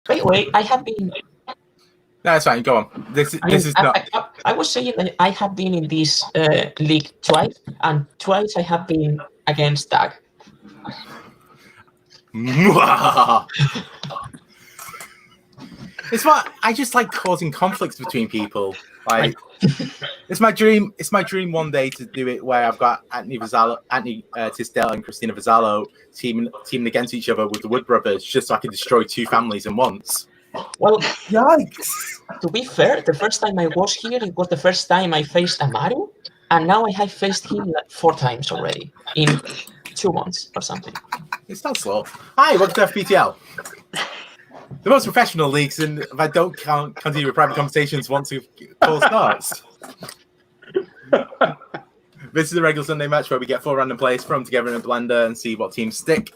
Wait, I have been. No, that's fine. Go on. This is not. I was saying that I have been in this league twice, and twice I have been against Doug. It's what I just like causing conflicts between people. Like it's my dream. It's my dream one day to do it where I've got Anthony Tisdale and Christina Vazzalo teaming against each other with the Wood Brothers, just so I can destroy two families at once. Well, yikes! To be fair, the first time I was here, it was the first time I faced Amaru, and now I have faced him like 4 times already in 2 months or something. It's not slow. Hi, welcome to FPTL. The most professional leagues, and if I don't continue with private conversations once the call starts. This is a regular Sunday match where we get 4 random players from together in a blender and see what teams stick.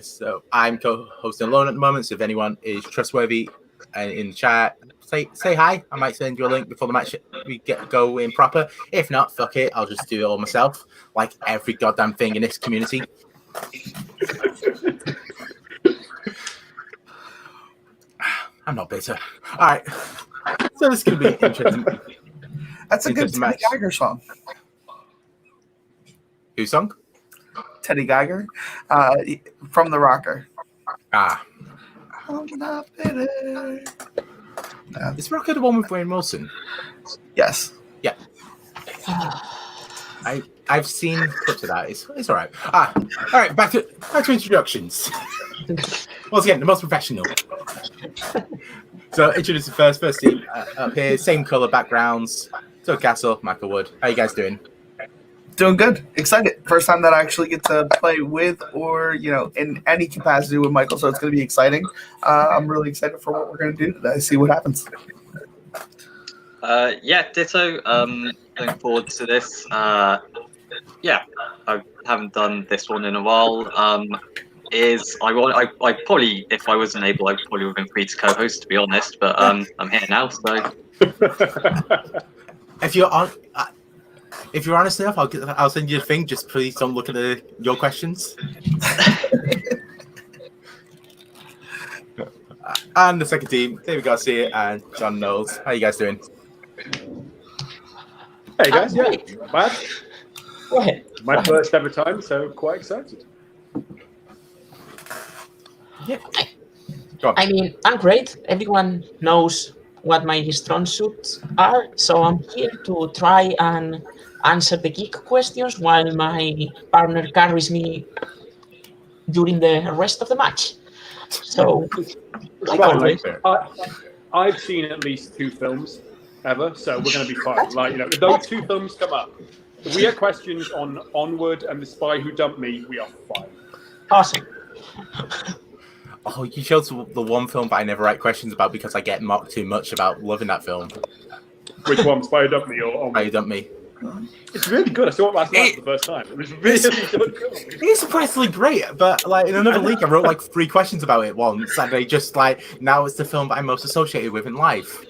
So I'm co-hosting alone at the moment, so if anyone is trustworthy in the chat, say hi. I might send you a link before the match we go in proper. If not, fuck it, I'll just do it all myself, like every goddamn thing in this community. I'm not bitter. All right, so this is going to be interesting. That's a good Teddy Geiger song. Whose song? Teddy Geiger, from The Rocker. Ah. I'm not bitter. Is Rocker the one with Wayne Wilson? Yes. Yeah. I've seen clips of that. It's all right. All right. Back to introductions. Once again, the most professional. So introduce the first team up here. Same color backgrounds. So Cassel, Michaelwood. How you guys doing? Doing good. Excited. First time that I actually get to play with or, in any capacity with Michael, so it's going to be exciting. I'm really excited for what we're going to do today. See what happens. Ditto. Looking forward to this. I haven't done this one in a while. I probably, if I wasn't able, I probably would have been free to co-host, to be honest. But I'm here now, so. If you're honest enough, I'll send you a thing. Just please don't look at your questions. And the second team, David Garcia and John Knowles. How you guys doing? Hey guys, yeah, bad. Go ahead. My first ever time, so quite excited. Yeah. I mean, I'm great. Everyone knows what my strong suits are, so I'm here to try and answer the geek questions while my partner carries me during the rest of the match. So, like always. I've seen at least 2 films ever, so we're going to be fine. If those 2 films come up, if we get questions on Onward and The Spy Who Dumped Me, we are fine. Awesome. Oh, you chose the one film that I never write questions about because I get mocked too much about loving that film. Which one, Spy Who Dumped Me or Spy Who Dumped Me? It's really good. I saw it last night for the first time. It was really good. It's surprisingly great, but in another league, I wrote 3 questions about it once, and they just now it's the film that I'm most associated with in life.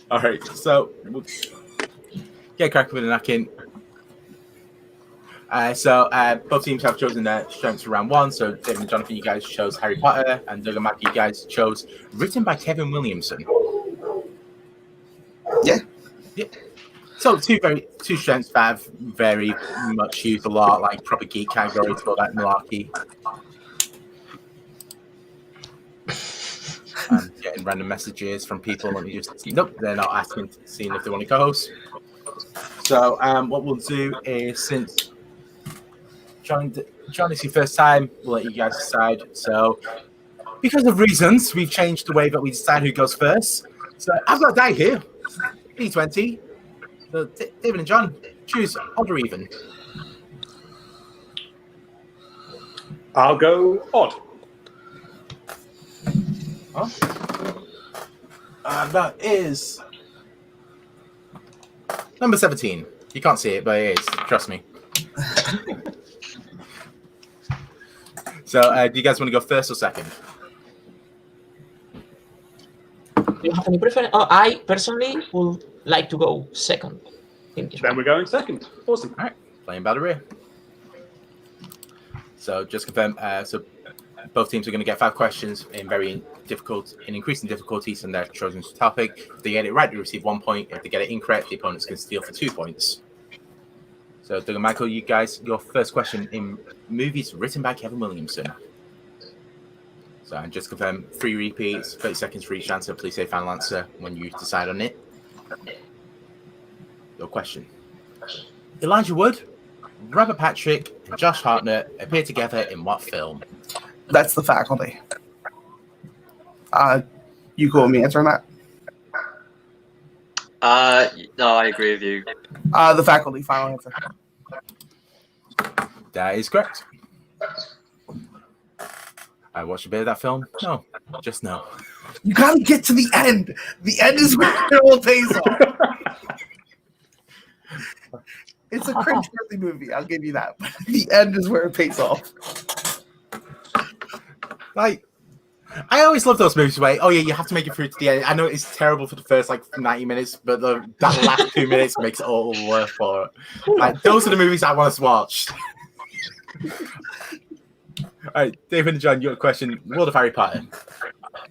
All right, so we'll get cracking with the knacking. Both teams have chosen their strengths for round 1. So David and Jonathon, you guys chose Harry Potter, and Doug and Matt, you guys chose written by Kevin Williamson. Yeah. So two strengths that I've very much used a lot, like proper geek categories for that malarkey. And getting random messages from people, and you just nope, they're not asking, seeing if they want to co-host. So what we'll do is, since John, it's your first time, we'll let you guys decide. So because of reasons, we've changed the way that we decide who goes first. So I've got a die here. D20. So David and John, choose odd or even. I'll go odd. Huh? That is number 17. You can't see it, but it is. Trust me. So, do you guys want to go first or second? Do you have any preference? I personally would like to go second. Then we're going second. Awesome. All right. Playing by the rear. So just confirm. So both teams are going to get 5 questions in increasing difficulties on their chosen topic. If they get it right, they receive 1 point. If they get it incorrect, the opponents can steal for 2 points. So, Doug and Michael, you guys, your first question in movies written by Kevin Williamson. So, and just confirm 3 repeats, 30 seconds for each answer. Please say final answer when you decide on it. Your question. Elijah Wood, Robert Patrick, and Josh Hartnett appear together in what film? That's The Faculty. You cool with me answering that? No, I agree with you. The Faculty, final answer. That is correct. I watched a bit of that film. No, just no. You gotta get to the end. The end is where it all pays off. It's a cringeworthy movie, I'll give you that. But the end is where it pays off. Like, I always love those movies where, you have to make it through to the end. I know it's terrible for the first 90 minutes, but that last 2 minutes makes it all worth for it. Like, those are the movies I want to watch. All right, David and John, your question. World of Harry Potter.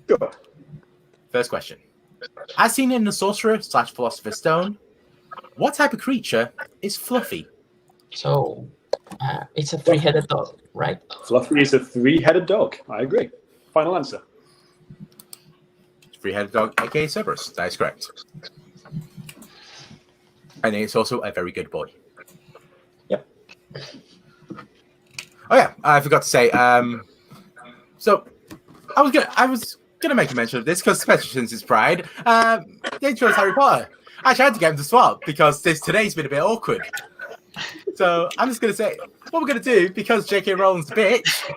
Sure. First question. As seen in the Sorcerer/Philosopher's Stone, what type of creature is Fluffy? So, it's a 3-headed dog, right? Fluffy is a 3-headed dog. I agree. Final answer. 3-headed dog, aka Cerberus. That is correct. And it's also a very good boy. Yep. Oh yeah, I forgot to say. So I was gonna make a mention of this because especially since it's Pride, they chose Harry Potter. I tried to get him to swap because today's been a bit awkward. So I'm just gonna say what we're gonna do because J.K. Rowling's a bitch.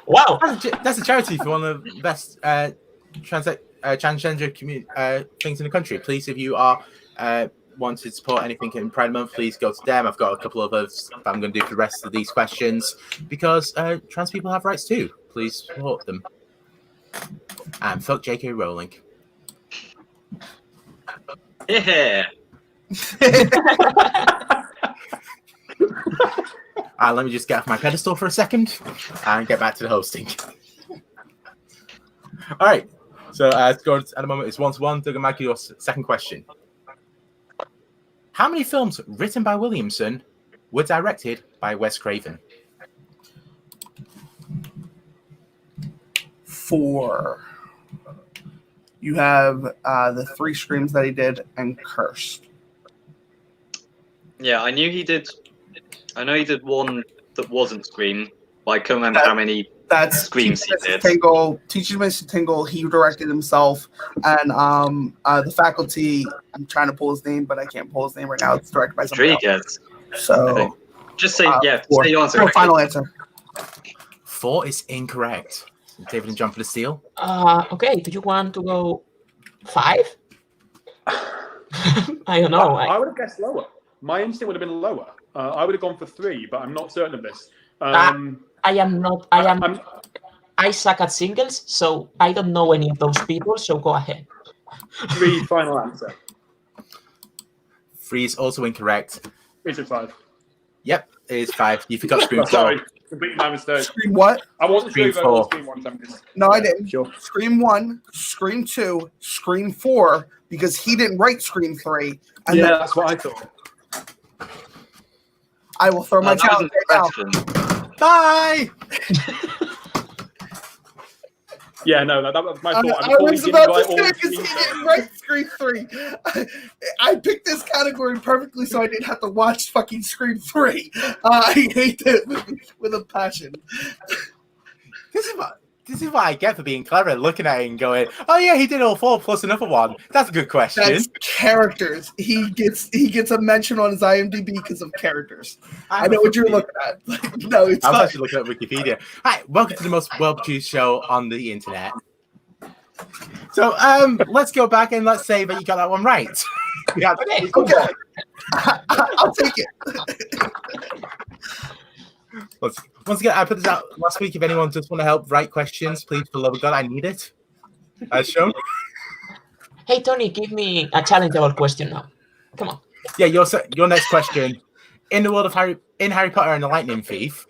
Wow, that's a charity for one of the best transgender things in the country. Please, if you are want to support anything in Pride Month, please go to them. I've got a couple of others that I'm going to do for the rest of these questions because trans people have rights too. Please support them. And fuck J.K. Rowling. Yeah. Let me just get off my pedestal for a second and get back to the hosting. All right. So at the moment it's 1-1. Doug and Mikey, your second question. How many films written by Williamson were directed by Wes Craven? 4. You have the 3 Screams that he did and Cursed. Yeah, I know he did one that wasn't Scream, but I can't remember how many Screams he did. Teaching Mr. Tingle, he directed himself, and The Faculty, I'm trying to pull his name, but I can't pull his name right now. It's directed by somebody else. So just say say your answer. No, final answer. 4 is incorrect. David and John for the steal. Okay, do you want to go 5? I don't know. I would have guessed lower. My instinct would have been lower. I would have gone for 3, but I'm not certain of this. I suck at singles, so I don't know any of those people, so go ahead. 3, final answer. 3 is also incorrect. Is it 5? Yep, it is 5. You forgot Scream 4. Sorry, completely my mistake. Scream what? I wasn't Scream sure if I was 4. Scream 1 time. No, I didn't. Sure. Scream 1, Scream 2, Scream 4, because he didn't write Scream 3. And Yeah, that's what I thought. I will throw my challenge right now. Bye! Yeah, no, that was my fault. I was about to say because he didn't write Scream 3. I picked this category perfectly so I didn't have to watch fucking Scream 3. I hate it with a passion. This is what I get for being clever, looking at it and going, "Oh yeah, he did all 4 plus another one." That's a good question. That's characters. He gets a mention on his IMDb because of characters. I know what you're looking at. No, it's I was fine. actually looking at Wikipedia. Hi, welcome to the most well-produced show on the internet. So, let's go back and let's say that you got that one right. Okay. I'll take it. Once again, I put this out last week. If anyone just want to help write questions, please, for the love of God, I need it. As shown. Hey, Tony, give me a challengeable question now. Come on. Yeah, your next question. In the world of Harry in Harry Potter and the Lightning Thief.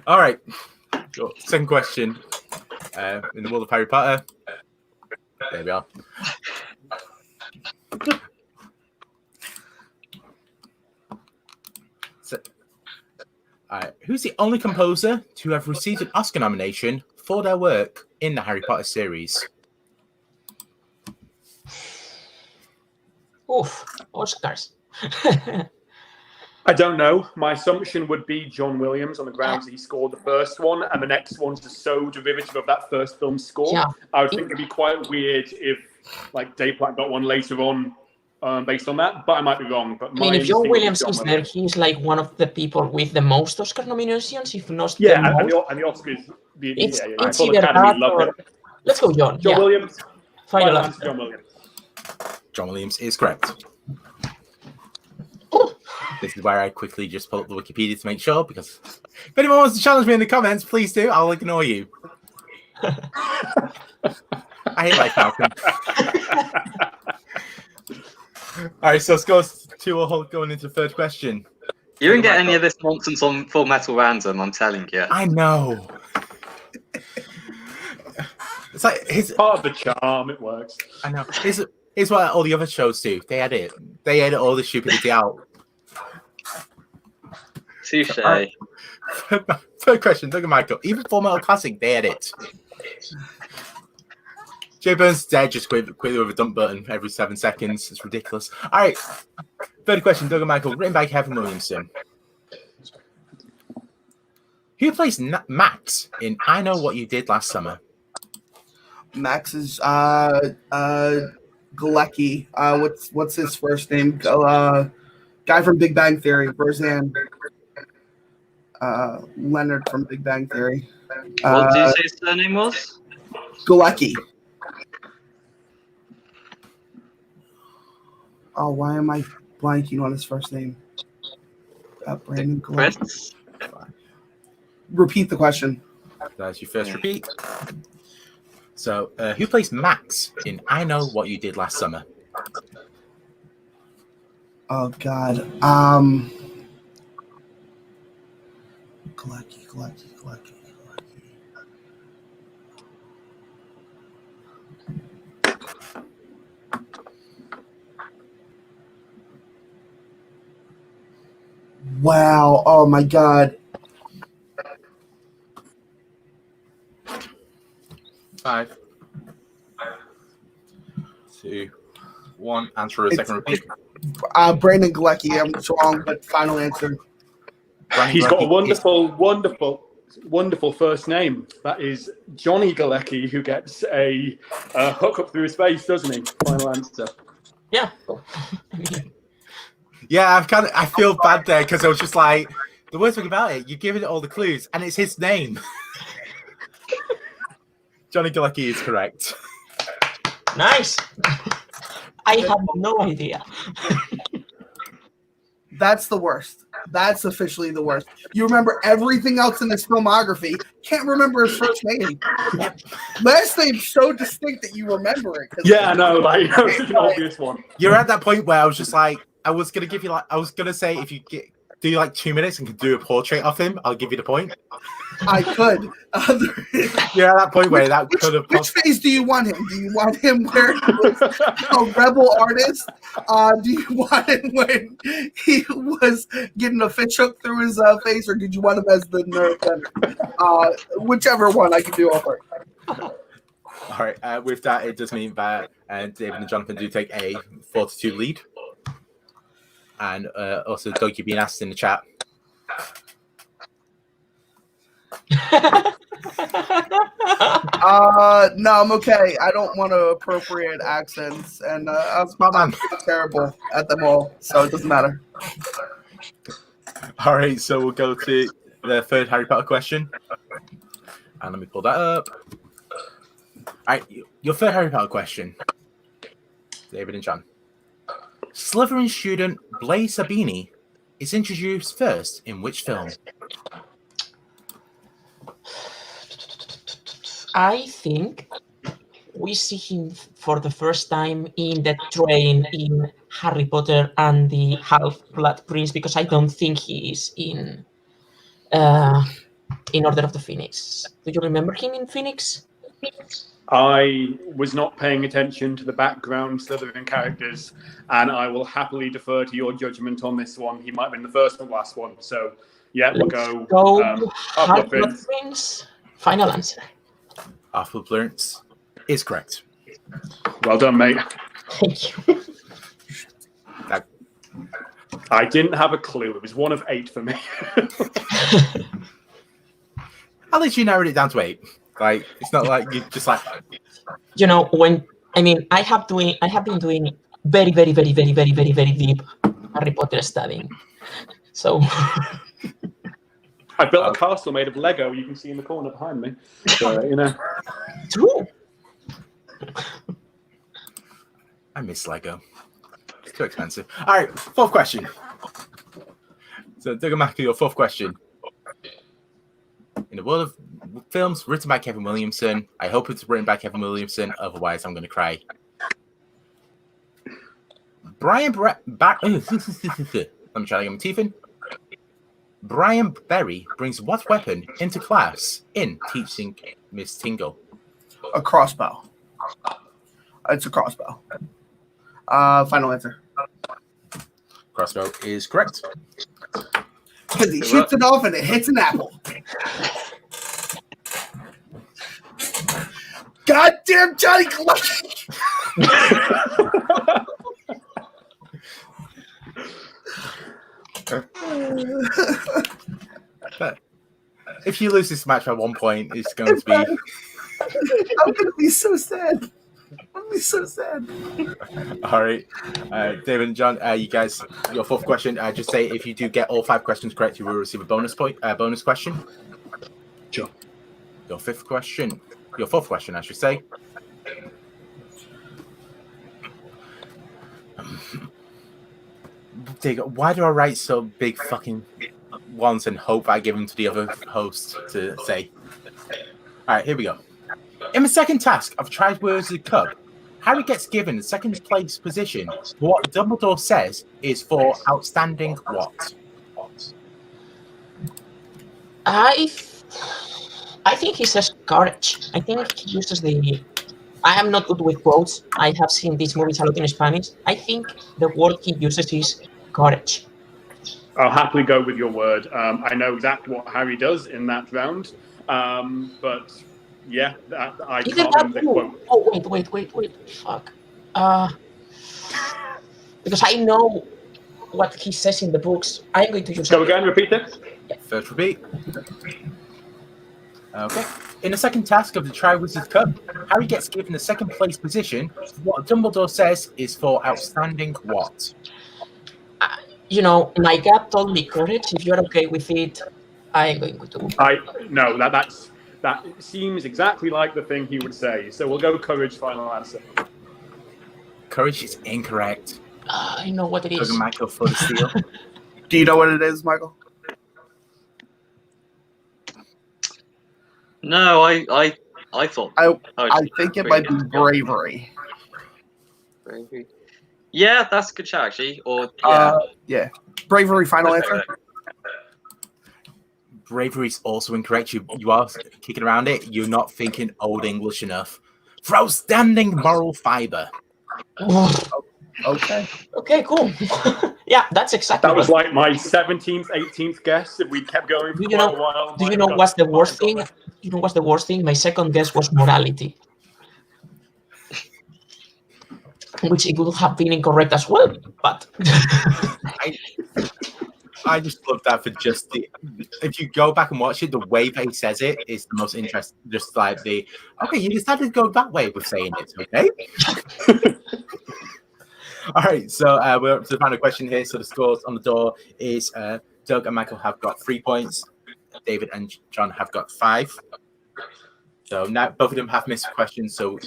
All right. Second question. In the world of Harry Potter. There we are. So, who's the only composer to have received an Oscar nomination for their work in the Harry Potter series? Oof, Oscars. I don't know. My assumption would be John Williams on the grounds that he scored the first one, and the next one's just so derivative of that first film's score. Yeah. I would think it'd be quite weird if, like, Dave Platt got one later on based on that, but I might be wrong. But I mean, if John Williams is there, he's like one of the people with the most Oscar nominations, if not the most. And the Oscars, It's full either Academy that love or... it. Let's go, John. John Williams. Final answer, answer. John Williams. John Williams is correct. This is where I quickly just pull up the Wikipedia to make sure, because if anyone wants to challenge me in the comments, please do. I'll ignore you. I hate life, Malcolm. All right, so scores 2-2 going into the third question. You didn't get any of this nonsense on Full Metal Random, I'm telling you. I know. It's like part of the charm. It works. I know. Here's what all the other shows do. They edit all the stupidity out. Touche. Right. Third question, Doug and Michael. Even Full Metal Classic, they edit. Jay Burns dead just quickly with a dump button every 7 seconds. It's ridiculous. All right. Third question, Doug and Michael, written by Kevin Williamson. Who plays Max in I Know What You Did Last Summer? Max is Galecki. What's his first name? Guy from Big Bang Theory. Roseanne. Leonard from Big Bang Theory. What did you say his surname was? Galecki. Oh, why am I blanking on his first name? Brandon Galecki. Repeat the question. That's your first repeat. So, who plays Max in I Know What You Did Last Summer? Oh, God. Galecki. Wow. Oh, my God. 5, 2, 1. Answer a second repeat. Brandon Galecki. I'm wrong, but final answer. He's got a wonderful first name. That is Johnny Galecki, who gets a hook up through his face, doesn't he? Final answer. Yeah. Yeah, I feel bad there because I was just like, the worst thing about it, you're giving it all the clues, and it's his name. Johnny Galecki is correct. Nice. I have no idea. That's the worst. That's officially the worst. You remember everything else in his filmography. Can't remember his first name. Last name's so distinct that you remember it. Yeah, I know. Like, that was an obvious one. You're at that point where I was just like, I was going to say if you do like 2 minutes and can do a portrait of him, I'll give you the point. I could. You're at that point where that could have. Which phase do you want him? Do you want him where he was a rebel artist? Do you want him when he was getting a fish hook through his face, or did you want him as the nerd? Whichever one, I can do offer. All right. With that, it does mean that David and Jonathan do take a 4-2 lead. And also, Doug, you're being asked in the chat. No, I'm okay. I don't want to appropriate accents, and I'm terrible at them all, so it doesn't matter. All right, so we'll go to the third Harry Potter question, and let me pull that up. All right, your third Harry Potter question, David and John. Slytherin student Blaise Zabini is introduced first in which film? I think we see him for the first time in the train in Harry Potter and the Half-Blood Prince, because I don't think he is in Order of the Phoenix. Do you remember him in Phoenix? I was not paying attention to the background Slytherin characters, and I will happily defer to your judgment on this one. He might have been the first and last one. So, yeah, we'll go Half-Blood Prince. Final answer. Half-Blood Prince is correct. Well done, mate. Thank you. I didn't have a clue. It was 1 of 8 for me. At least you narrowed it down to 8. Like, it's not like you just like. You know, I have been doing very, very, very, very, very, very, very deep Harry Potter studying. So I built a castle made of Lego. You can see in the corner behind me. So, you know. True. I miss Lego. It's too expensive. All right, 4th question. So, Doug and Michael, your 4th question. In the world of films written by Kevin Williamson, I hope it's written by Kevin Williamson, otherwise I'm going to cry. Let me try to get my teeth in. Brian Berry brings what weapon into class in Teaching Miss Tingle? A crossbow. It's a crossbow. Final answer. Crossbow is correct. Because he shoots it off and it hits an apple. Goddamn Johnny Clutch! If you lose this match by 1 point, it's going to be. I'm going to be so sad. I'm going to be so sad. All right. David and John, you guys, your 4th question. Just say if you do get all 5 questions correct, you will receive a bonus question. Sure. Your 5th question. Your 4th question, I should say. Why do I write so big fucking ones and hope I give them to the other host to say? All right, here we go. In the second task of Triwizard Cup, Harry gets given the 2nd place position. What Dumbledore says is for outstanding what? I think he says courage. I think he uses the. I am not good with quotes. I have seen these movies a lot in Spanish. I think the word he uses is courage. I'll happily go with your word. I know exactly what Harry does in that round, but yeah, I can't remember the quote. Oh wait! Fuck. Because I know what he says in the books. I'm going to use. Go again. Repeat it. First repeat. Okay. In the second task of the Triwizard Cup, Harry gets given the 2nd place position. What Dumbledore says is for outstanding what? My gut told me courage. If you're okay with it, I'm going to. No, that seems exactly like the thing he would say. So we'll go courage. Final answer. Courage is incorrect. I know what it is. Michael for the steal. Do you know what it is, Michael? No, I thought. I think it might be bravery. Bravery. Yeah, that's a good shout, actually. Or yeah, bravery. Final answer. Bravery is also incorrect. You are kicking around it. You're not thinking Old English enough. For outstanding moral fiber. Okay. Okay, cool. Yeah, that's exactly. That was like my 17th, 18th guess. If we kept going for quite a while. Do you know what's the worst thing? You know what's the worst thing? My second guess was morality, which it would have been incorrect as well. But I just love that for just the. If you go back and watch it, the way that he says it is the most interesting. Just like the you decided to go that way with saying it, okay? All right, so we're up to the final question here. So the scores on the door is Doug and Michael have got 3 points. David and John have got 5. So now both of them have missed questions, so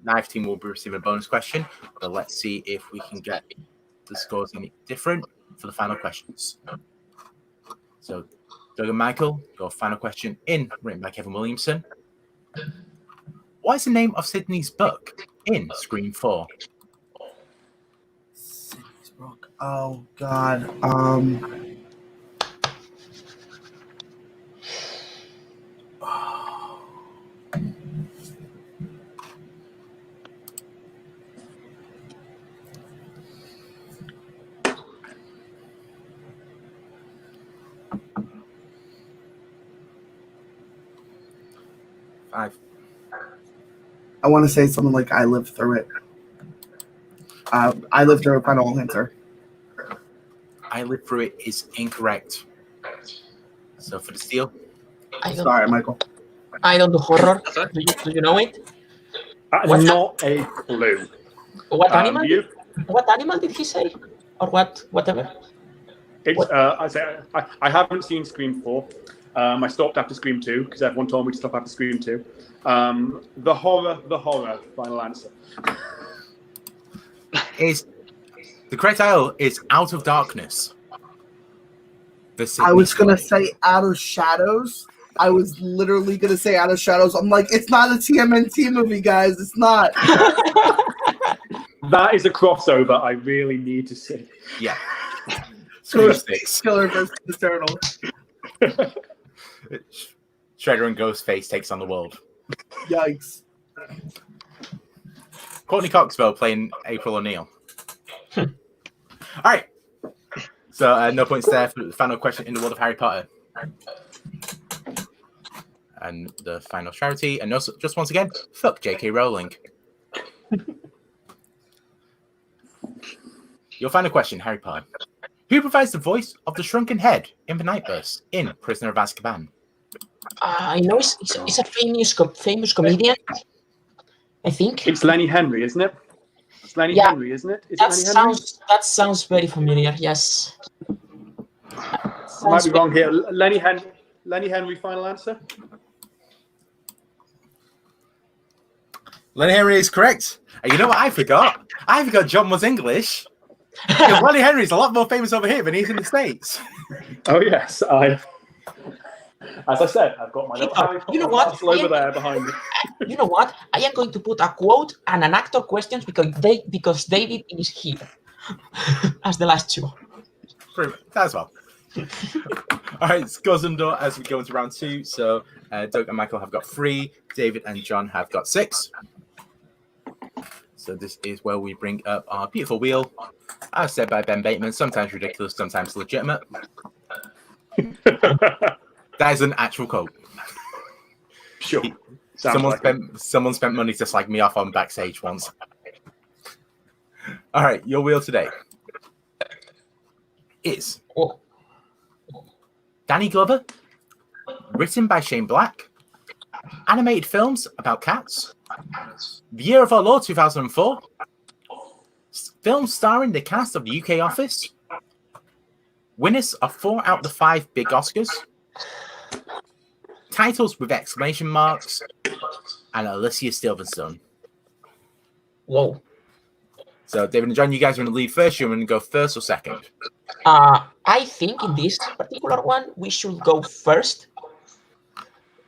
neither team will be receiving a bonus question. But let's see if we can get the scores any different for the final questions. So Doug and Michael, your final question written by Kevin Williamson. What is the name of Sydney's book in Scream 4? Sydney's book. Oh God. 5. I want to say something like I lived through it. I lived through it. Final answer. I Lived Through It is incorrect. So for the steal, Sorry, Michael. I don't do horror. Do you know it? What- Not a clue. What animal? You? What animal did he say? Or what? Whatever. It's, I haven't seen Scream 4. I stopped after Scream 2 because everyone told me to stop after Scream 2. The horror. Final answer. is the correct title is Out of Darkness. I was gonna say Out of Shadows. I was literally gonna say Out of Shadows. I'm like, it's not a TMNT movie, guys. It's not. That is a crossover I really need to see. Yeah. Scream 6. Killer versus Eternal. Shredder and Ghostface takes on the world. Yikes. Courtney Coxwell playing April O'Neil. All right. So no points there for the final question in the world of Harry Potter. And the final charity. And also, just once again, fuck J.K. Rowling. Your final question, Harry Potter. Who provides the voice of the shrunken head in The Nightburst in Prisoner of Azkaban? I know it's a famous comedian. I think It's Lenny Henry, isn't it? It's Lenny Henry, isn't it? Is it Lenny Henry? That sounds very familiar. Yes. I might be wrong here. Lenny Henry, final answer? Lenny Henry is correct. And you know what I forgot? I forgot John was English. Because Lenny Henry is a lot more famous over here than he's in the States. Oh, yes. As I said, I've got my little Harry Potter castle over there behind me. You know what? I am going to put a quote and an actor questions because David is here as the last two. As well. All right, scores and door as we go into round 2. So Doug and Michael have got 3. David and John have got 6. So this is where we bring up our beautiful wheel. As said by Ben Bateman, sometimes ridiculous, sometimes legitimate. That is an actual quote. Sure. Someone spent money to slag me off on backstage once. All right, your wheel today is Danny Glover, written by Shane Black, animated films about cats, The Year of Our Lord 2004, films starring the cast of the UK Office, winners of 4 out of the 5 big Oscars, titles with exclamation marks, and Alicia Silverstone. Whoa. So, David and John, you guys are going to lead first. You're going to go first or second? I think in this particular one, we should go first.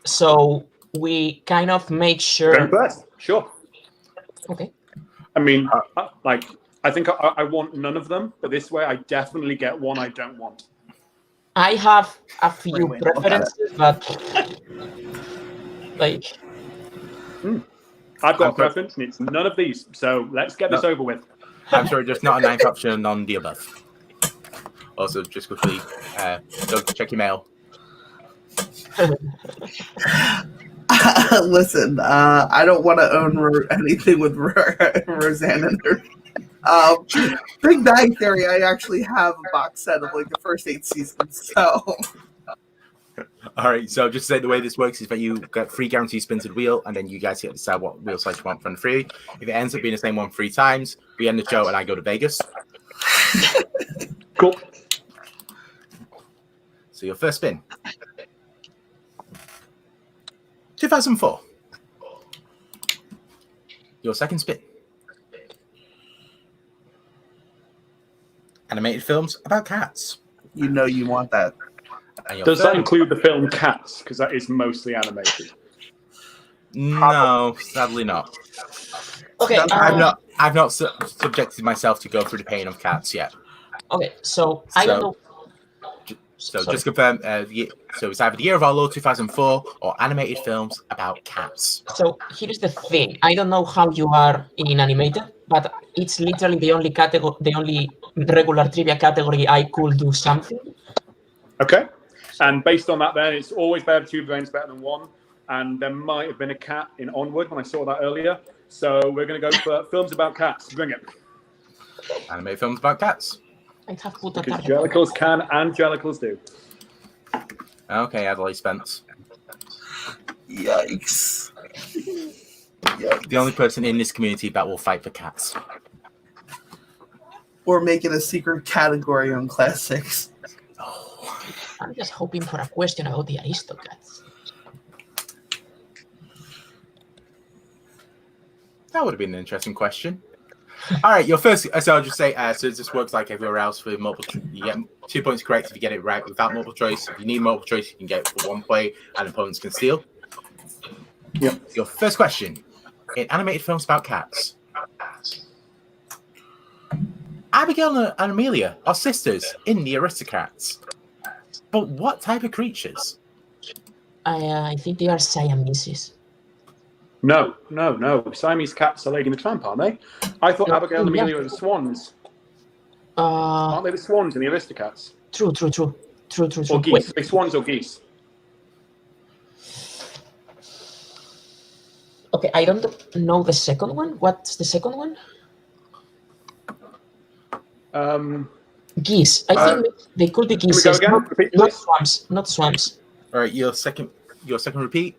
So we kind of make sure. Going first, sure. Okay. I mean, I think I want none of them, but this way I definitely get one I don't want. I have a few preferences, but like. I've got a preference, and it's none of these. So let's get this over with. I'm sorry, just not a ninth option on the above. Also, just quickly, Doug, check your mail. Listen, I don't want to own anything with Roseanne and her. Big Bang Theory, I actually have a box set of like the first 8 seasons. So, all right. So just to say the way this works is that you get 3 guaranteed spins of the wheel, and then you guys get to decide what wheel size you want from the 3. If it ends up being the same one 3 times, we end the show and I go to Vegas. Cool. So your first spin. 2004. Your second spin. Animated films about cats. you know you want that. And your Does third, that include the film Cats? Because that is mostly animated. No, sadly not. Okay. I've not subjected myself to go through the pain of cats yet. Okay, so I don't know. So just confirm. So it's either the year of our Lord 2004 or animated films about cats. So here's the thing. I don't know how you are in animated, but it's literally the only category, the only regular trivia category I could do something. Okay. And based on that, then it's always better two brains better than one. And there might have been a cat in Onward when I saw that earlier. So we're going to go for films about cats. Bring it. Animated films about cats. I have put that. Because Jellicles can and Jellicles do. Okay, Adelaide Spence. Yikes. The only person in this community that will fight for cats. Or make it a secret category on classics. I'm just hoping for a question about the Aristocats. That would have been an interesting question. All right, your first. So I'll just say, so this works like everywhere else with multiple. You get 2 points correct if you get it right without multiple choice. If you need multiple choice, you can get it for one play, and opponents can steal. Yep. Your first question: in animated films about cats, Abigail and Amelia are sisters in The Aristocats. But what type of creatures? I think they are Siameses. No. Siamese cats are Lady and the Tramp, aren't they? I thought Abigail and Amelia were the swans. Aren't they the swans in the Aristocats? True. Or geese. Are they swans or geese? Okay, I don't know the second one. What's the second one? Geese. I think they could be geese. Not swans. All right, your second repeat.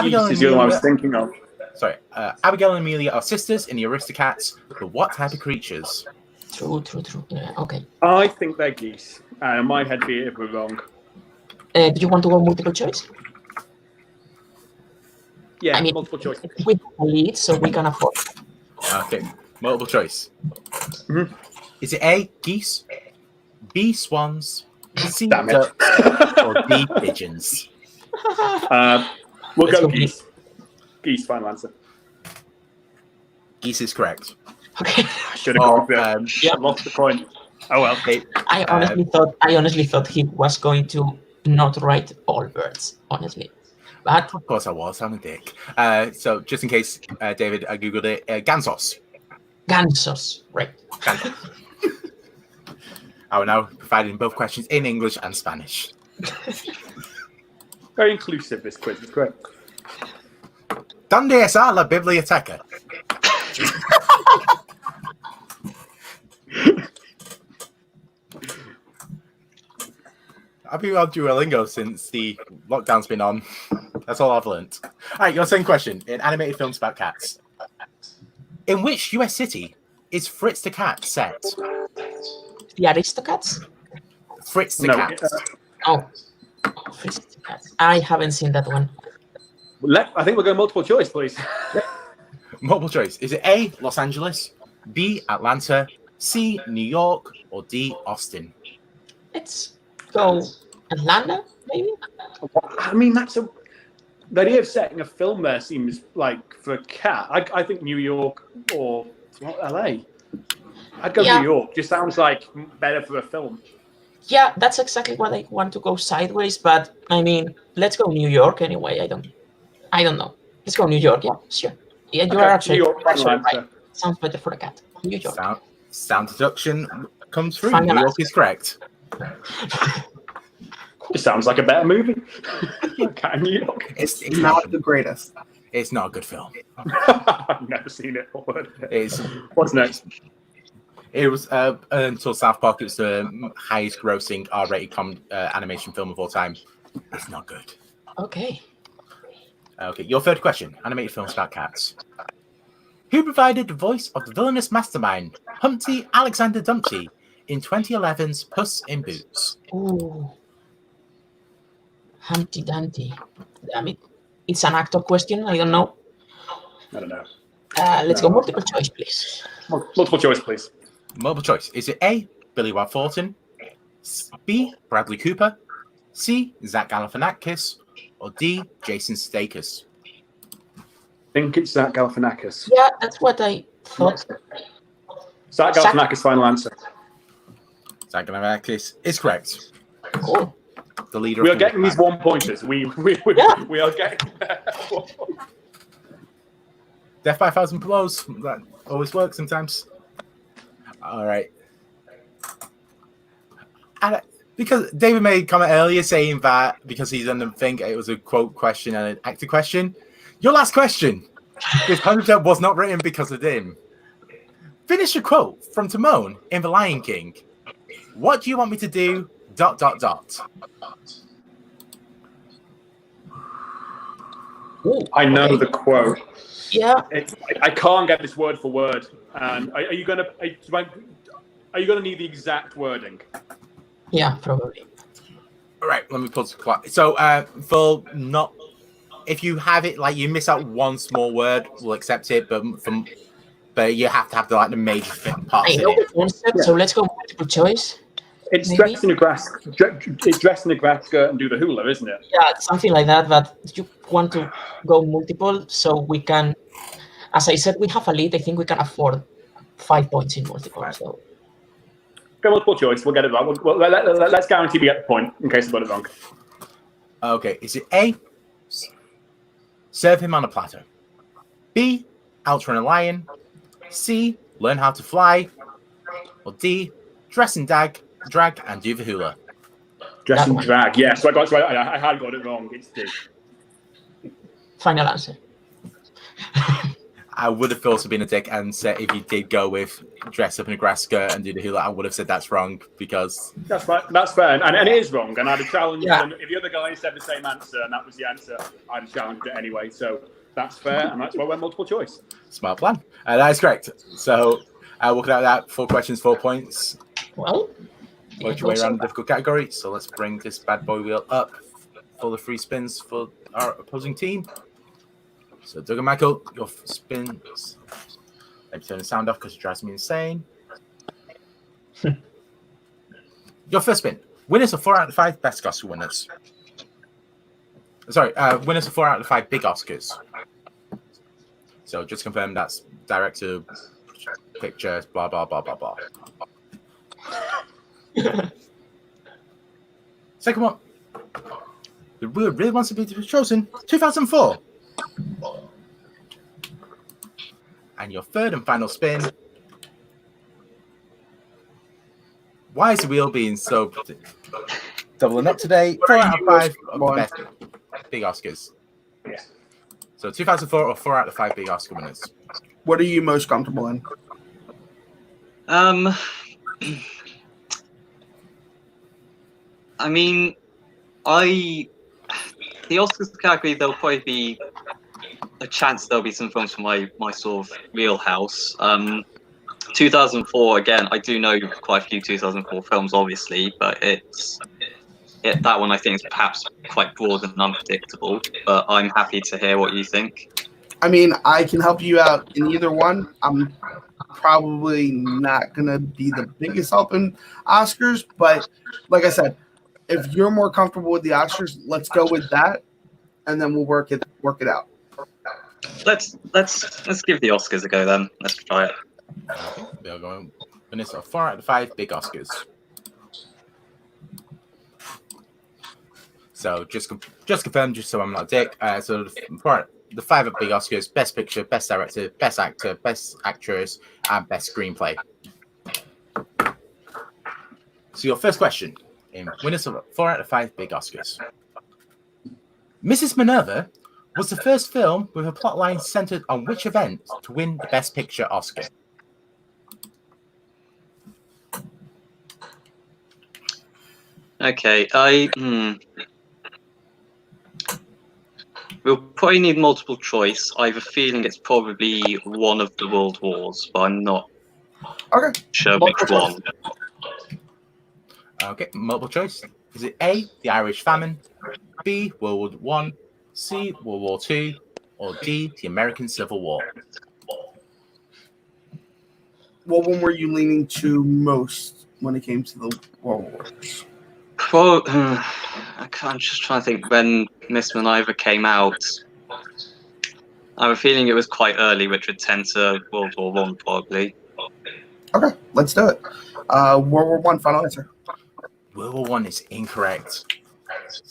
Geese is the other one I was thinking of. Sorry, Abigail and Amelia are sisters in the Aristocats, but what type of creatures? True. Yeah, okay. I think they're geese. My head be it if we're wrong. Do you want to go multiple choice? Yeah, I mean, multiple choice. We have a lead, so we can afford. Okay, multiple choice. Mm-hmm. Is it A, geese, B, swans, C, Damn it. ducks, or D, pigeons? We'll go geese. Geese, final answer. Geese is correct. Okay. I should have gone for it. Yeah. I lost the point. Oh well. Okay. I honestly thought he was going to not write all birds, honestly. But Of course I was. I'm a dick. So just in case, David, I googled it. Gansos. gansos, right? Gansos. I will now providing both questions in English and Spanish. Very inclusive, this quiz. It's great. ¿Dónde está la biblioteca? I've been on Duolingo since the lockdown's been on. That's all I've learnt. All right, your second question. In animated films about cats. In which US city is Fritz the Cat set? The Aristocats? Fritz the No, Cat. Fritz the Cat. I haven't seen that one. I think we'll go multiple choice, please. Multiple choice. Is it A, Los Angeles, B, Atlanta, C, New York, or D, Austin? Let's go Atlanta, maybe? I mean, the idea of setting a film there seems like for a cat. I think New York or LA. I'd go New York. Just sounds like better for a film. Yeah, that's exactly what I want to go sideways, but I mean, let's go New York anyway. I don't know. Let's go New York. Yeah, sure. Yeah, you are actually, New York, right. Sounds better for a cat. New York. Sound deduction comes through. Final New York answer. is correct. It sounds like a better movie. Cat in New York. It's Not the greatest. It's not a good film. I've never seen it or heard of it. What's next? It was until South Park. It's the highest grossing R-rated animation film of all time. It's not good. Okay. Okay, your third question. Animated films about cats. Who provided the voice of the villainous mastermind, Humpty Alexander Dumpty, in 2011's Puss in Boots? Ooh. Humpty Dumpty. I mean, it's an actor question. I don't know. I don't know. Let's go multiple choice, please. Multiple choice, please. Multiple choice. Is it A, Billy Bob Thornton, B, Bradley Cooper, C, Zach Galifianakis, or D, Jason Sudeikis? think it's Zach Galifianakis. Yeah, that's what I thought. Zach Galifianakis, final answer. Zach Galifianakis is correct. Cool. The leader. We of are getting these 1 pointers. We are getting. Death by 1,000 blows. That always works sometimes. All right. And because David made a comment earlier saying that because he didn't think it was a quote question and an actor question. Your last question, this 100% was not written because of him. Finish a quote from Timon in The Lion King. What do you want me to do? ... Ooh, I know okay. the quote. Yeah. I can't get this word for word. And are you gonna need the exact wording? Yeah, probably. All right, let me put the clock. So, for not, if you have it like you miss out one small word, we'll accept it. But you have to have the major parts I in know it. the concept, so let's go multiple choice. It's Maybe? dressed in a grass skirt and do the hula, isn't it? Yeah, something like that. But you want to go multiple, so we can. As I said, we have a lead. I think we can afford 5 points in multiple. So Go multiple choice. We'll get it wrong. Let's guarantee we get the point in case we got it wrong. Okay, is it A, serve him on a platter, B, outrun a lion, C, learn how to fly, or D, dress and drag and do the hula? Dress and one. drag. Yeah, so I had got it wrong. It's D. Final answer. I would have also been a dick and said if you did go with dress up in a grass skirt and do the hula, I would have said that's wrong because That's right. That's fair, and it is wrong. And I'd have challenged Yeah. them if the other guy said the same answer and that was the answer. I'd have challenged it anyway. So that's fair, and that's why we're multiple choice. smart plan. That is correct. So working out that 4 questions, 4 points. Well, Work your way around the difficult category. So let's bring this bad boy wheel up for the free spins for our opposing team. So Doug and Michael, your spins. Let me turn the sound off because it drives me insane. Your first spin. Winners of 4 out of 5 best Oscar winners. Sorry, winners of 4 out of 5 big Oscars. So just confirm that's director, picture, blah, blah, blah, blah, blah. Second one. The wheel really wants to be chosen. 2004. And your third and final spin. Why is the wheel being so doubling up today? 4 out of 5 of the best big Oscars. Yeah. So 2004 or 4 out of 5 big Oscar winners. What are you most comfortable in? I mean, the Oscars category, there'll probably be a chance there'll be some films from my sort of wheelhouse. 2004, again, I do know quite a few 2004 films, obviously, but that one I think is perhaps quite broad and unpredictable, but I'm happy to hear what you think. I mean, I can help you out in either one. I'm probably not going to be the biggest help in Oscars, but like I said, if you're more comfortable with the Oscars, let's go with that, and then we'll work it out. Let's give the Oscars a go then. Let's try it. We are going Vanessa 4 out of 5 big Oscars. So just confirm, just so I'm not a dick. So the 5 big Oscars: Best Picture, Best Director, Best Actor, Best Actress, and Best Screenplay. So your first question in winners of 4 out of 5 big Oscars. Mrs. Minerva was the first film with a plotline centered on which event to win the Best Picture Oscar? Okay, we'll probably need multiple choice. I have a feeling it's probably one of the World Wars, but I'm not sure which one. Okay, multiple choice. Is it A, the Irish Famine, B, World War I, C, World War II, or D, the American Civil War? What one were you leaning to most when it came to the World Wars? Well, I'm just trying to think when Miss Minerva came out. I have a feeling it was quite early, which would tend to World War One probably. Okay, let's do it. World War One. Final answer. World War One is incorrect.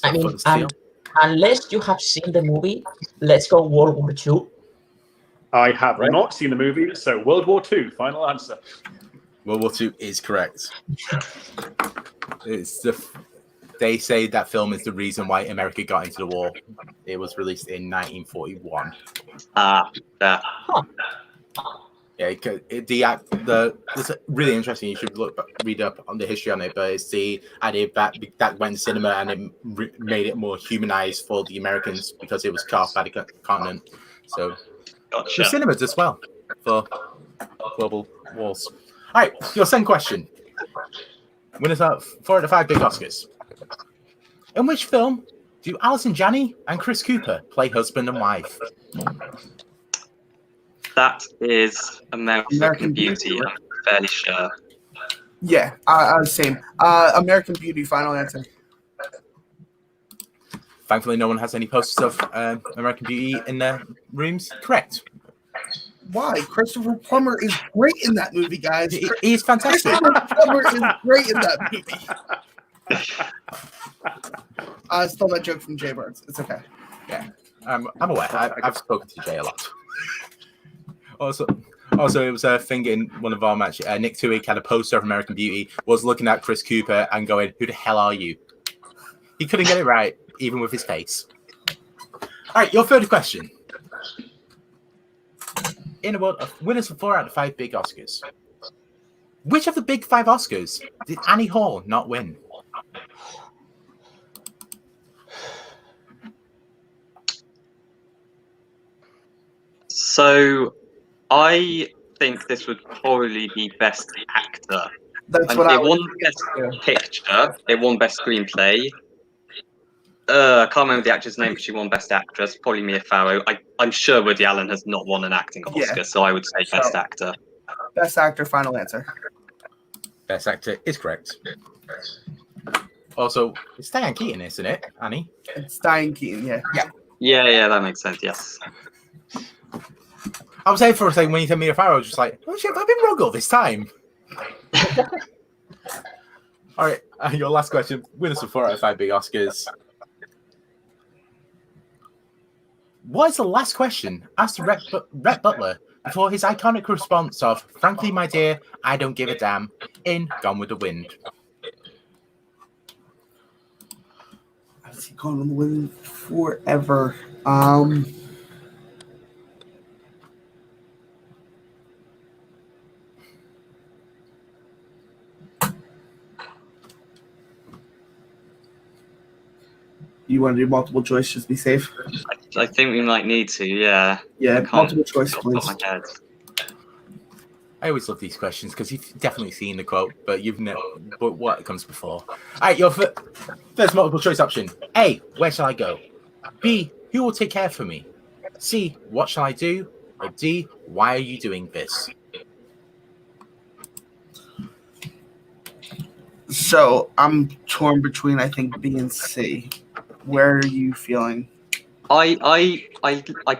I mean, For the steal. unless you have seen the movie, let's go World War II. I have Right. not seen the movie, so World War II, final answer. World War II is correct. They say that film is the reason why America got into the war. It was released in 1941. Yeah. Yeah, it's really interesting. You should read up on the history on it. But it's the idea that went to cinema and it made it more humanized for the Americans because it was cut off by the continent. So Gotcha. the cinemas as well for global wars. All right, your second question. Winners are 4 out of 5 big Oscars. In which film do Alison Janney and Chris Cooper play husband and wife? That is American Beauty. I'm fairly sure. Yeah, same. American Beauty. Final answer. Thankfully, no one has any posters of American Beauty in their rooms. Correct. Why? Christopher Plummer is great in that movie, guys. He's fantastic. Christopher Plummer is great in that movie. I stole that joke from Jay Birds. It's okay. Yeah, I'm aware. I've spoken to Jay a lot. Also, it was a thing in one of our matches. Nick Tuig had a poster of American Beauty, was looking at Chris Cooper and going, "Who the hell are you?" He couldn't get it right, even with his face. All right, your third question. In a world of winners for 4 out of 5 big Oscars, which of the big 5 Oscars did Annie Hall not win? So, I think this would probably be Best Actor. That's what I It won was. Best Picture. It won Best Screenplay. I can't remember the actress' name, but she won Best Actress. Probably Mia Farrow. I'm sure Woody Allen has not won an acting Oscar, so I would say Best Actor. Best Actor. Final answer. Best Actor is correct. Also, it's Diane Keaton, isn't it, Annie? It's Diane Keaton. Yeah. Yeah, that makes sense. Yes. I was saying for a second when you said Mia Farrow, I was just like, oh shit, have I been wrong all this time? All right, your last question. Winners for 4 out of 5 big Oscars. What is the last question asked to Rhett Butler before his iconic response of, "Frankly, my dear, I don't give a damn," in Gone with the Wind? Has he gone on the wind forever? You want to do multiple choice, just be safe? I think we might need to. Yeah. Yeah, Can't- multiple choice, off the top please. of my head. I always love these questions because you've definitely seen the quote, but you've never. But what comes before? All right, your first multiple choice option: A, where shall I go? B, who will take care for me? C, what shall I do? Or D, why are you doing this? So I'm torn between, I think, B and C. Where are you feeling? I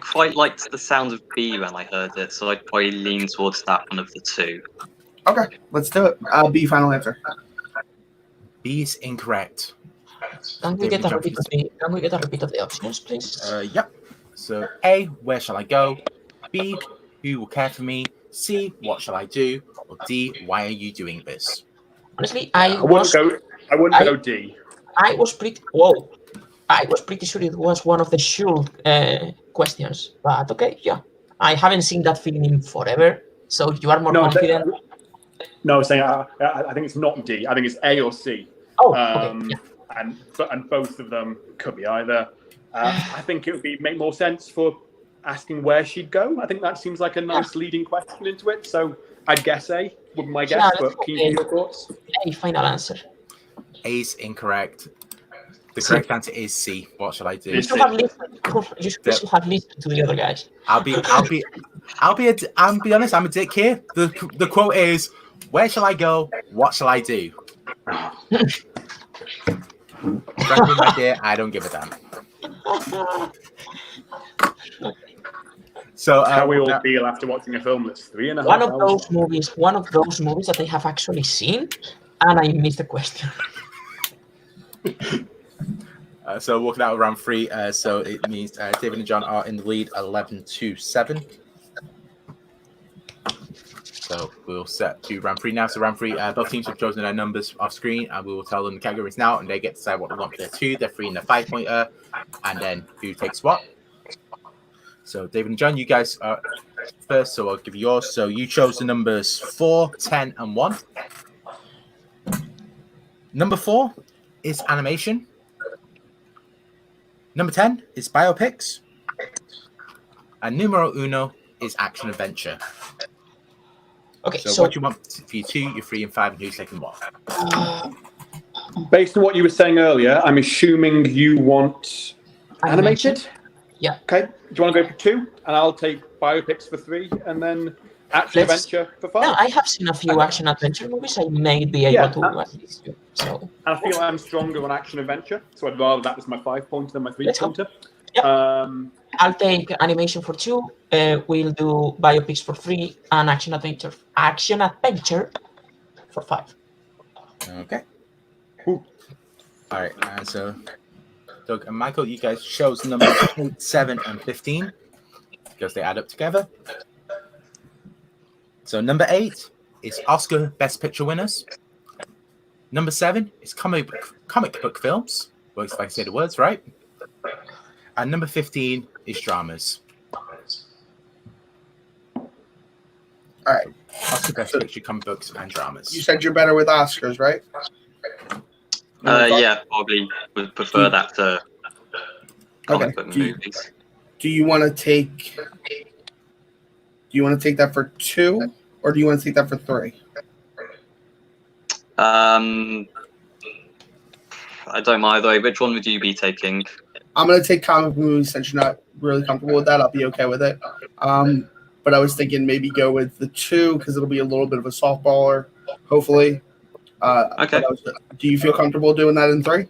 quite liked the sound of B when I heard it, so I'd probably lean towards that one of the two. Okay, let's do it. B, final answer. B is incorrect. Can we get a repeat of the options, please? Yep. So A, where shall I go? B, who will care for me? C, what shall I do? Or D, why are you doing this? Honestly, I wouldn't go D. I was pretty sure it was one of the sure questions, but okay, yeah. I haven't seen that film in forever, so you are more confident. No, I was saying I think it's not D. I think it's A or C. Oh, okay. Yeah. And both of them could be either. I think it would make more sense for asking where she'd go. I think that seems like a nice leading question into it. So I'd guess A would be my guess, but can you hear your thoughts? A, final answer. A is incorrect. The correct answer is C. What shall I do? You should have listened to the other guys. I'll be honest. I'm a dick here. The quote is, "Where shall I go? What shall I do?" Frankly, my dear, I don't give a damn. So How we all feel after watching a film that's 3.5 One hours. of those movies that I have actually seen, and I missed the question. So working out round 3, so it means David and John are in the lead 11-7. So we'll set to round 3 now. So round 3, both teams have chosen their numbers off screen, and we will tell them the categories now, and they get to decide what they want for their 2, their 3, and their 5-pointer, and then who takes what. So David and John, you guys are first, so I'll give you yours. So you chose the numbers 4, 10, and 1. Number 4 is animation. Number 10 is biopics. And numero uno is action adventure. Okay, So what do you want for your 2, your 3, and 5, and who's taking what? Based on what you were saying earlier, I'm assuming you want animated? Yeah. Okay. Do you want to go for 2? And I'll take biopics for 3, and then action adventure for 5? No, I have seen a few action adventure movies. I may be able to at least. So. And I feel I'm stronger on action adventure, so I'd rather that was my 5-pointer than my 3-pointer. Yeah. I'll take animation for 2. We'll do biopics for 3, and action adventure for 5. Okay. Ooh. All right. And so, Doug and Michael, you guys chose numbers 8, 7, and 15 because they add up together. So number 8 is Oscar Best Picture winners. Number 7 is comic book films. Works if I say the words right. And number 15 is dramas. All right. Oscar Best Picture, comic books, and dramas. You said you're better with Oscars, right? Yeah, probably would prefer that to comic book Okay. movies. Do you want to take? Do you want to take that for 2, or do you want to take that for 3? I don't mind either way. Which one would you be taking? I'm gonna take comic movies since you're not really comfortable with that. I'll be okay with it. But I was thinking maybe go with the 2 because it'll be a little bit of a softballer, hopefully. Okay. Do you feel comfortable doing that in 3?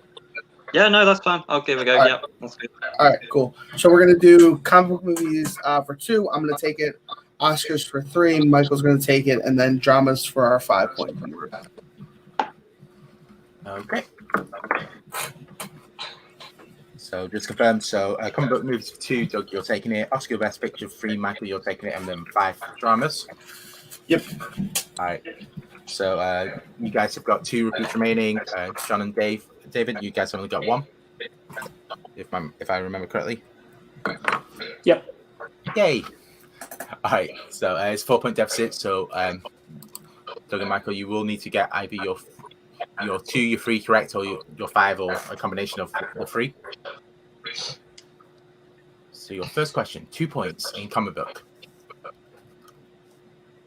Yeah, no, that's fine. I'll give it a go. All right. Yeah, that's good. All right, cool. So we're gonna do comic book movies for 2. I'm gonna take it. Oscars for 3. Michael's gonna take it, and then dramas for our 5-point group. Okay. So just confirm. So comic book movies for 2, Doug, you're taking it. Oscar Best Picture 3, Michael, you're taking it, and then 5 dramas. Yep. All right. So you guys have got 2 repeats remaining. John and David, you guys have only got 1. If I remember correctly. Yep. Yay. All right. So it's 4-point deficit. So Doug and Michael, you will need to get either your 2, your 3 correct, or your 5, or a combination of the 3. So your first question, 2 points in comic book.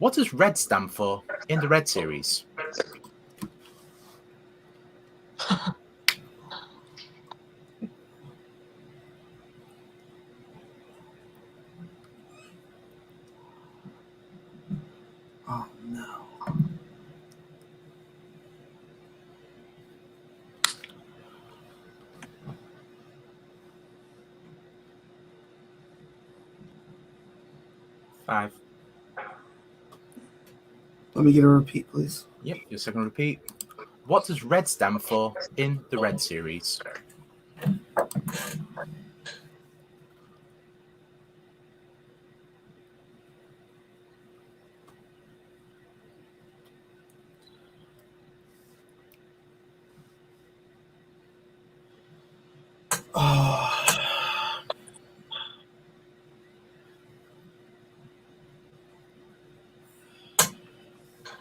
What does RED stand for in the RED series? Oh no. Five. Let me get a repeat, please. Yep, your second repeat. What does RED stand for in the RED series? Oh.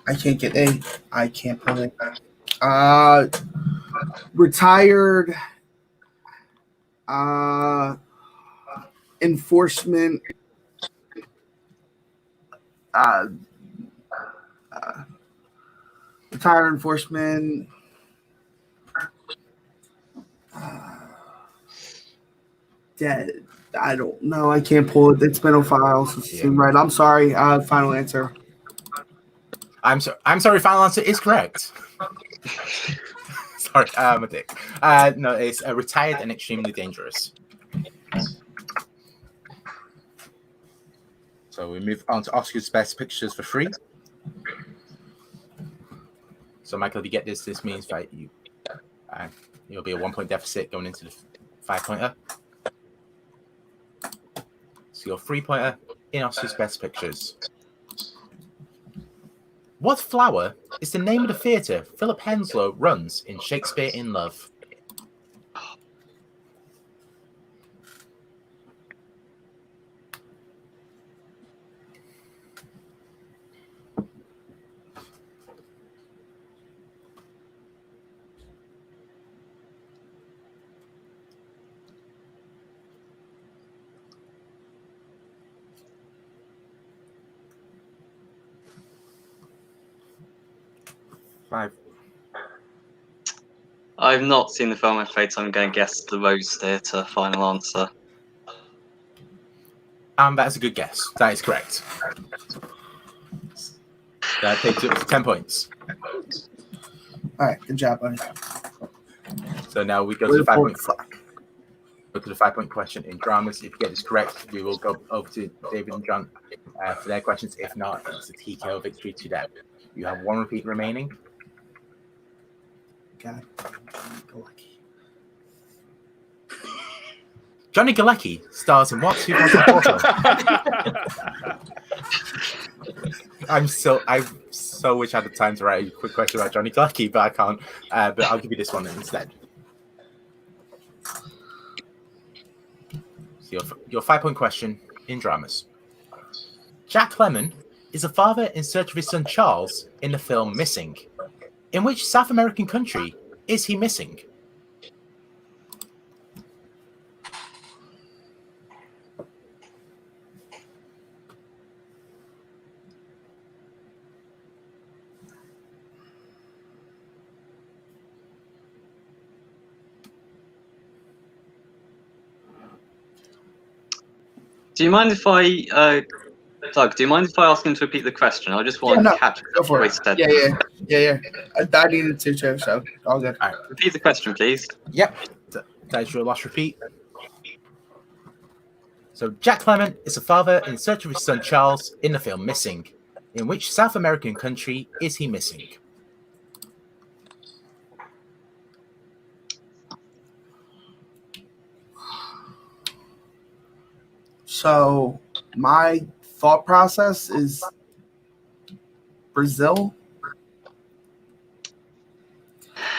I can't get A. I can't put it. Retired enforcement retired enforcement dead. I don't know. I can't pull it. It's been a while since it's been right. I'm sorry. Final answer. I'm sorry. Final answer is correct. Sorry, I'm a dick. No, it's retired and extremely dangerous. So we move on to Oscar's Best Pictures for 3. So Michael, if you get this means that you'll be a 1-point deficit going into the 5-pointer. So your 3-pointer in Oscar's Best Pictures. What flower is the name of the theatre Philip Henslowe runs in Shakespeare in Love? Five. I've not seen the film, I'm afraid, so I'm going to guess the Rose Theatre. Final answer. That's a good guess. That is correct. That takes it up to 10 points. All right, good job, buddy. So now we go to the 5-point Go to the 5-point question in dramas. If you get this correct, we will go over to David and John for their questions. If not, it's a TKO victory to them. You have 1 repeat remaining. God. Johnny Galecki stars in what 2004 film? I so wish I had the time to write a quick question about Johnny Galecki, but I can't. But I'll give you this one instead. So your 5-point question in dramas. Jack Lemmon is a father in search of his son Charles in the film Missing. In which South American country is he missing? Do you mind if I, Doug? Do you mind if I ask him to repeat the question? I just want to catch go for what it. he said. Yeah. I needed to too, so all good. All right. Repeat the question, please. Yep. That is your last repeat. So Jack Lemmon is a father in search of his son Charles in the film Missing. In which South American country is he missing? So my thought process is Brazil.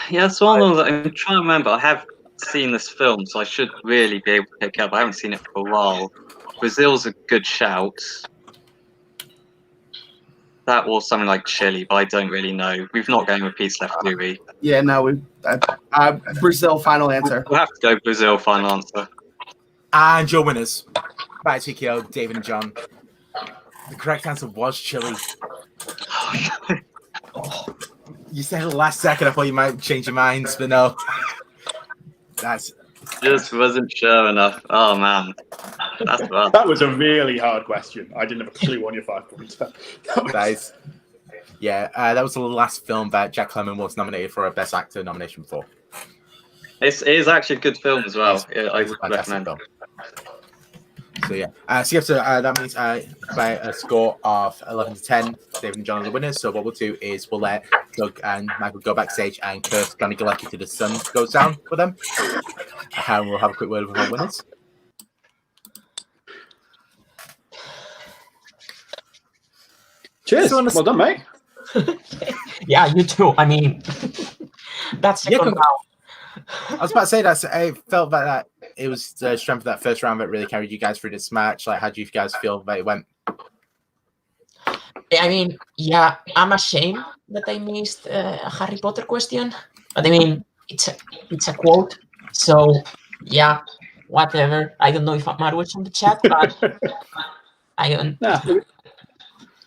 Yeah, it's one of those. I'm trying to remember. I have seen this film, so I should really be able to pick up. I haven't seen it for a while. Brazil's a good shout. That or something like Chile, but I don't really know. We've not going with peace left, do we? Yeah, no, Brazil. Final answer. We'll have to go Brazil. Final answer. And your winners by TKO, David and John. The correct answer was Chile. You said at the last second I thought you might change your minds, but no. That's just wasn't sure enough. Oh man, that's rough. That was a really hard question. I didn't have a clue on your 5 points. that was the last film that Jack Lemmon was nominated for a Best Actor nomination for. It is actually a good film as well. I would recommend. Film. So yeah, that means by a score of 11-10, David and John are the winners. So what we'll do is we'll let Doug and Michael go backstage and curse Johnny Galecki to the sun goes down for them, and we'll have a quick word with our winners. Cheers. Well done, mate. Yeah, you too. I mean, that's second round. I was about to say that I felt that it was the strength of that first round that really carried you guys through this match. Like, how do you guys feel that it went? I mean, yeah, I'm ashamed that I missed a Harry Potter question, but I mean, it's a quote, so yeah, whatever. I don't know if Marwood's on the chat, but I don't. Nah, it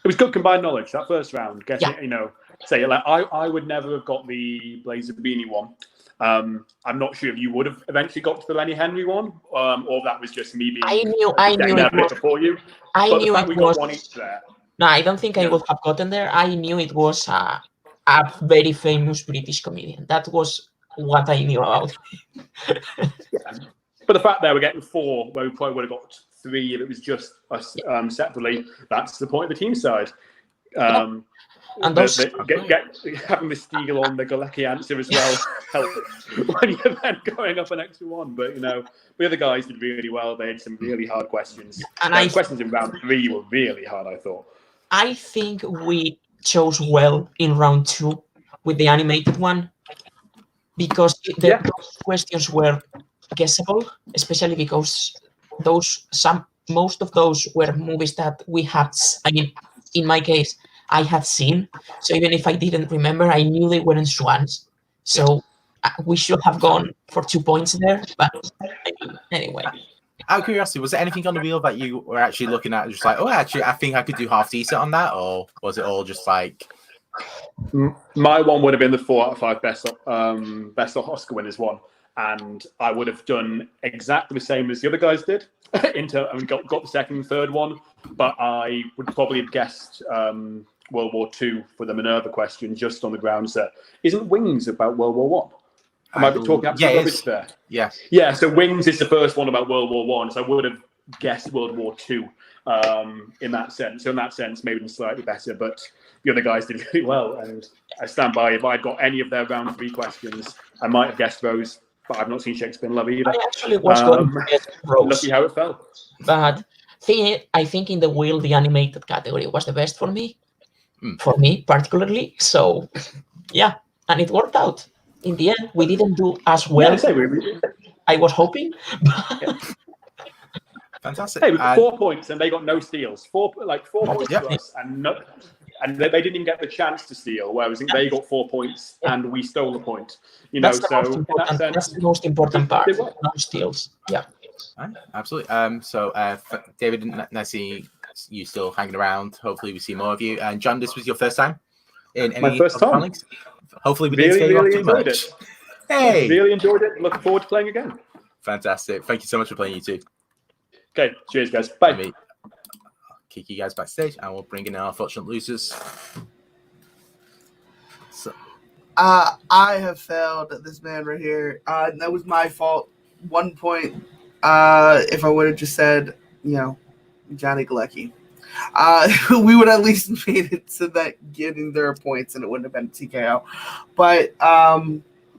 was good combined knowledge that first round. I would never have got the Blazer Beanie one. I'm not sure if you would have eventually got to the Lenny Henry one, or that was just me being. I knew it was before you. I but knew the fact it we was. Got one each there. No, I don't think I would have gotten there. I knew it was a very famous British comedian. That was what I knew about. But the fact that we're getting 4, where we probably would have got 3, if it was just us separately, that's the point of the team side. And those Having the steal on the Galecki answer as well helps when you're then going up an extra one. But the other guys did really well. They had some really hard questions. And the questions in round 3 were really hard, I thought. I think we chose well in round 2 with the animated one, because those questions were guessable, especially because most of those were movies that we had. I mean, in my case, I had seen. So even if I didn't remember, I knew they weren't swans. So we should have gone for 2 points there. But anyway. Out of curiosity, was there anything on the wheel that you were actually looking at, just like, oh, actually, I think I could do half decent on that, or was it all just like? My one would have been the 4 out of 5 best of Oscar winners one, and I would have done exactly the same as the other guys did. Got the second and third one, but I would probably have guessed World War II for the Minerva question, just on the grounds that isn't Wings about World War One? Am I talking absolute rubbish there? Yeah. Yeah, so Wings is the first one about World War One, so I would have guessed World War Two in that sense. So in that sense, maybe slightly better, but the other guys did really well. And I stand by, if I'd got any of their round 3 questions, I might have guessed Rose, but I've not seen Shakespeare in Love either. I actually was going to guess Rose. Lucky how it fell. But I think in the wheel, the animated category was the best for me. For me, particularly. So, yeah, and it worked out. In the end, we didn't do as well I was hoping. Fantastic. Hey, we got 4 points and they got no steals. 4 points to us, and they didn't even get the chance to steal. Whereas they got 4 points and we stole a point. That's the most important part. No steals. Yeah. Absolutely. So, David, nice seeing you still hanging around. Hopefully, we see more of you. And John, this was your first time in any My first time. Comics? Hopefully, we didn't scare you off too much. It. Hey, really enjoyed it. Looking forward to playing again. Fantastic. Thank you so much for playing, you two. Okay, cheers, guys. Bye. I'll kick you guys backstage, and we'll bring in our unfortunate losers. So, I have failed at this man right here. That was my fault. 1 point. If I would have just said, Johnny Galecki, we would at least made it to that getting their points, and it wouldn't have been TKO. But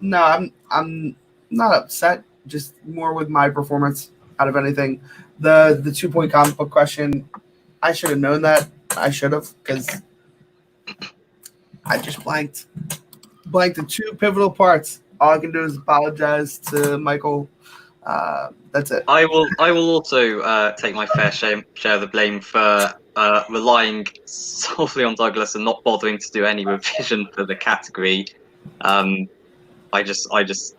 no, I'm not upset. Just more with my performance out of anything. The 2 point comic book question, I should have known that. I should have, because I just blanked the 2 pivotal parts. All I can do is apologize to Michael. That's it. I will also take my fair share of the blame for relying solely on Douglas and not bothering to do any revision for the category. I just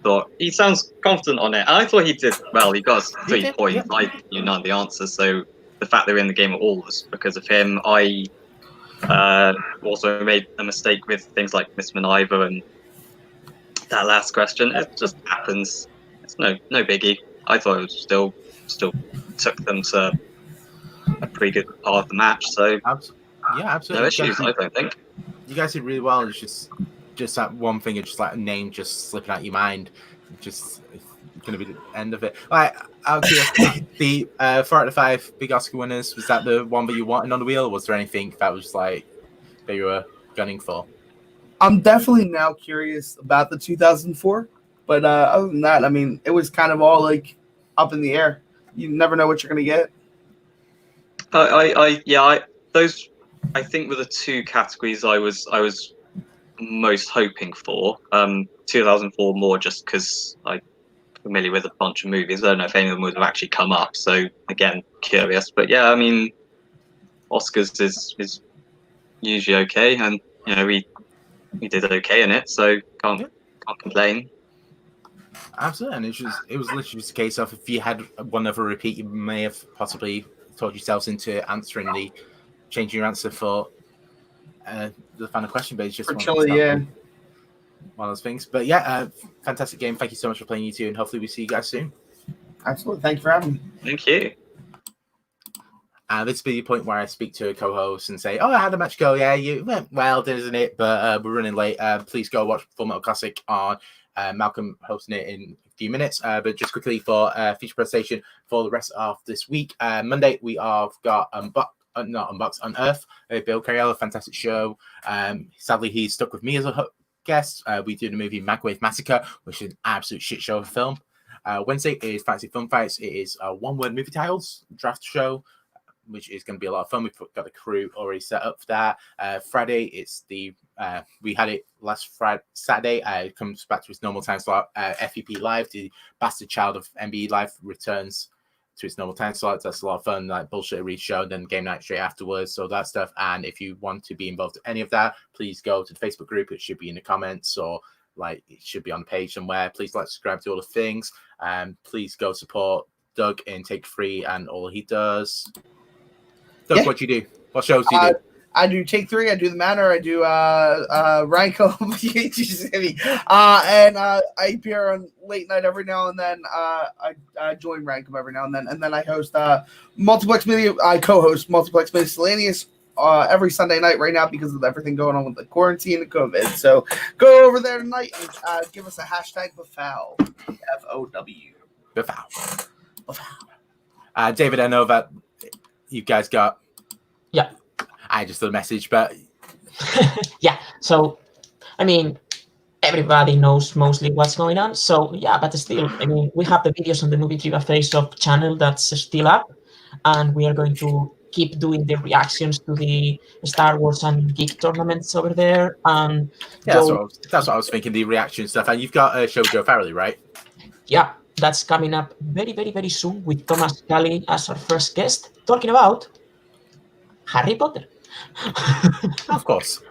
thought he sounds confident on it, and I thought he did well. He got 3 points. I knew none of the answers, so the fact they were in the game at all was because of him. I also made a mistake with things like Miss Minerva and that last question. It just happens. It's no biggie. I thought it was still took them to a pretty good part of the match. So absolutely. No issues, I don't think. You guys did really well. It's just that one thing, it's just like a name just slipping out your mind. Just going to be the end of it. All right, the 4 out of 5 big Oscar winners, was that the one that you wanted on the wheel, or was there anything that was like that you were gunning for? I'm definitely now curious about the 2004, but other than that, I mean, it was kind of all like up in the air. You never know what you're going to get. Those I think were the 2 categories I was most hoping for. 2004 more just because I'm familiar with a bunch of movies. I don't know if any of them would have actually come up. So again, curious. But yeah, I mean, Oscars is usually okay, and we did okay in it, so can't complain. Absolutely, and it was literally just a case of if you had one other repeat, you may have possibly talked yourselves into changing your answer for the final question, but it's just one of those things. But yeah, fantastic game. Thank you so much for playing, you two, and hopefully we see you guys soon. Absolutely. Thank you for having me. Thank you. This will be the point where I speak to a co-host and say, "Oh, how did the match go? Yeah, you went well, isn't it? But we're running late. Please go watch Full Metal Classic on Malcolm hosting it in a few minutes. But just quickly for feature presentation for the rest of this week. Monday we have got Unbox Unearth. Bill Cariello, fantastic show. Sadly, he's stuck with me as a guest. We do the movie Magwave Massacre, which is an absolute shit show of a film. Wednesday is Fantasy Fun Fights. It is a one-word movie titles draft show, which is going to be a lot of fun. We've got the crew already set up for that. Friday, it's we had it last Saturday. It comes back to its normal time slot. FEP Live, the bastard child of MBE Live, returns to its normal time slot. That's a lot of fun, like bullshit read show, then game night straight afterwards. So that stuff. And if you want to be involved in any of that, please go to the Facebook group. It should be in the comments, or like it should be on the page somewhere. Please like, subscribe to all the things. Please go support Doug in Take Three and all he does. Doug, what do you do? What shows do you do? I do Take Three. I do The Manor. I do Ranko. And I appear on late night every now and then. I join Ranko every now and then I host Multiplex Media. I co-host Multiplex Miscellaneous every Sunday night right now because of everything going on with the quarantine and COVID. So go over there tonight and give us a hashtag BFOW. FOW. BFOW. David, I know that you guys got. Yeah. I just did a message, but. Yeah. So, I mean, everybody knows mostly what's going on. So, yeah, but still, I mean, we have the videos on the Movie Trivia Face-Off channel that's still up. And we are going to keep doing the reactions to the Star Wars and Geek tournaments over there. And yeah, that's what I was thinking, the reaction stuff. And you've got a show with Joe Farrelly, right? Yeah, that's coming up very, very, very soon with Thomas Cully as our first guest, talking about Harry Potter. Of course.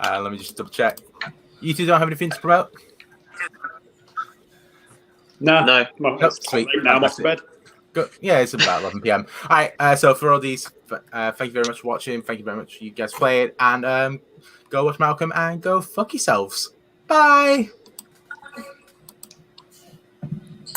Let me just double check. You two don't have anything to promote? No. Sweet. Now I'm off to bed. Good. Yeah, it's about 11 p.m. All right. So for all these, thank you very much for watching. Thank you very much for you guys playing. And go watch Malcolm and go fuck yourselves. Bye.